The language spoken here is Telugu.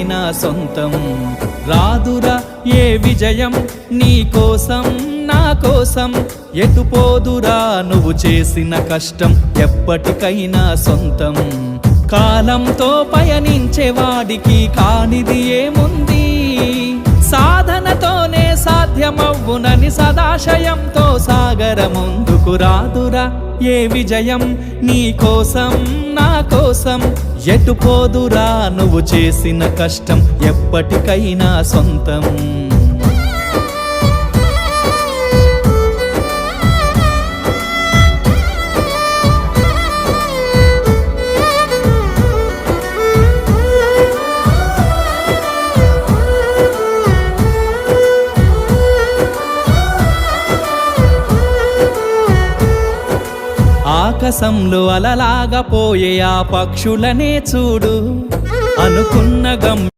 ఎప్పటికైనా సొంతం. రాదురా ఏ విజయం నీ కోసం నా కోసం, ఎటుపోదురా నువ్వు చేసిన కష్టం ఎప్పటికైనా సొంతం. కాలంతో పయనించేవాడికి కానిది ఏముంది, సాధనతోనే సాధ్యమవ్వునని సదాశయంతో సాగర ముందుకు. రాదురా ఏ విజయం నీ కోసం నా కోసం, ఎటుపోదురా నువ్వు చేసిన కష్టం ఎప్పటికైనా సొంతం. ఆకాశంలో అలలాగా పోయే ఆ పక్షులనే చూడు, అనుకున్న గమ్యం